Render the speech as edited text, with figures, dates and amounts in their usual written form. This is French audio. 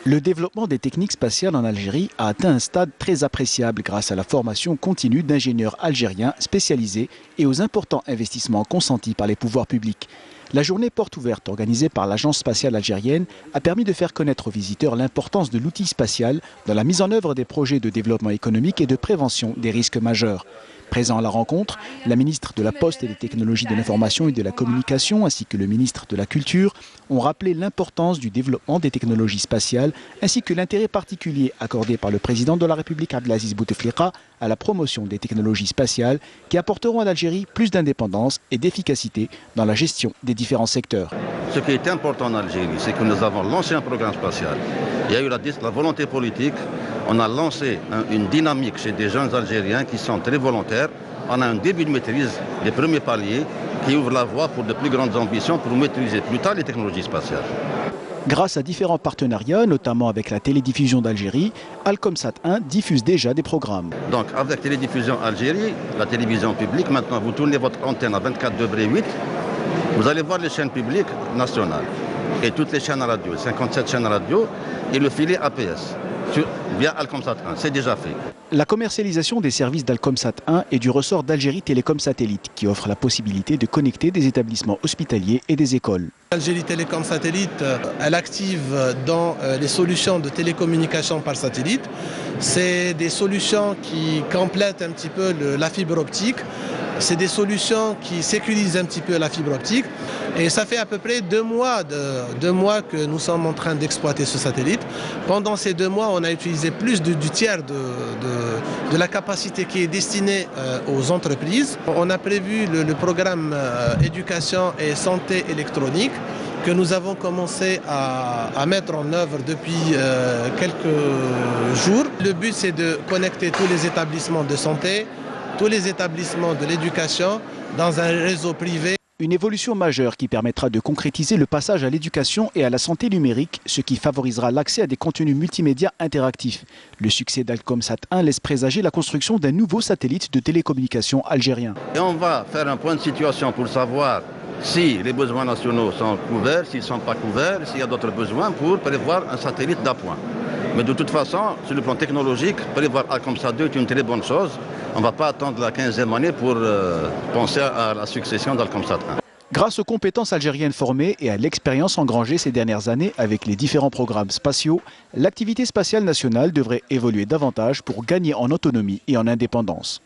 Le développement des techniques spatiales en Algérie a atteint un stade très appréciable grâce à la formation continue d'ingénieurs algériens spécialisés et aux importants investissements consentis par les pouvoirs publics. La journée porte ouverte organisée par l'Agence spatiale algérienne a permis de faire connaître aux visiteurs l'importance de l'outil spatial dans la mise en œuvre des projets de développement économique et de prévention des risques majeurs. Présent à la rencontre, la ministre de la Poste et des Technologies de l'Information et de la Communication ainsi que le ministre de la Culture ont rappelé l'importance du développement des technologies spatiales ainsi que l'intérêt particulier accordé par le président de la République Abdelaziz Bouteflika à la promotion des technologies spatiales qui apporteront à l'Algérie plus d'indépendance et d'efficacité dans la gestion des différents secteurs. Ce qui est important en Algérie, c'est que nous avons lancé un programme spatial. Il y a eu la volonté politique. On a lancé une dynamique chez des jeunes Algériens qui sont très volontaires. On a un début de maîtrise des premiers paliers qui ouvrent la voie pour de plus grandes ambitions pour maîtriser plus tard les technologies spatiales. Grâce à différents partenariats, notamment avec la télédiffusion d'Algérie, Alcomsat 1 diffuse déjà des programmes. Donc avec Télédiffusion Algérie, la télévision publique, maintenant vous tournez votre antenne à 24,8, vous allez voir les chaînes publiques nationales et toutes les chaînes radio, 57 chaînes radio et le filet APS. Via Alcomsat 1, c'est déjà fait. La commercialisation des services d'Alcomsat 1 est du ressort d'Algérie Télécom Satellite, qui offre la possibilité de connecter des établissements hospitaliers et des écoles. Algérie Télécom Satellite, elle active dans les solutions de télécommunication par satellite. C'est des solutions qui complètent un petit peu la fibre optique. C'est des solutions qui sécurisent un petit peu la fibre optique. Et ça fait à peu près 2 mois que nous sommes en train d'exploiter ce satellite. Pendant ces 2 mois, on a utilisé plus du tiers de la capacité qui est destinée aux entreprises. On a prévu le programme éducation et santé électronique que nous avons commencé à mettre en œuvre depuis quelques jours. Le but, c'est de connecter tous les établissements de santé, tous les établissements de l'éducation dans un réseau privé. Une évolution majeure qui permettra de concrétiser le passage à l'éducation et à la santé numérique, ce qui favorisera l'accès à des contenus multimédia interactifs. Le succès d'Alcomsat 1 laisse présager la construction d'un nouveau satellite de télécommunication algérien. Et on va faire un point de situation pour savoir si les besoins nationaux sont couverts, s'ils ne sont pas couverts, s'il y a d'autres besoins pour prévoir un satellite d'appoint. Mais de toute façon, sur le plan technologique, prévoir Alcomsat 2 est une très bonne chose. On ne va pas attendre la 15e année pour penser à la succession d'Alcomsat 1. Grâce aux compétences algériennes formées et à l'expérience engrangée ces dernières années avec les différents programmes spatiaux, l'activité spatiale nationale devrait évoluer davantage pour gagner en autonomie et en indépendance.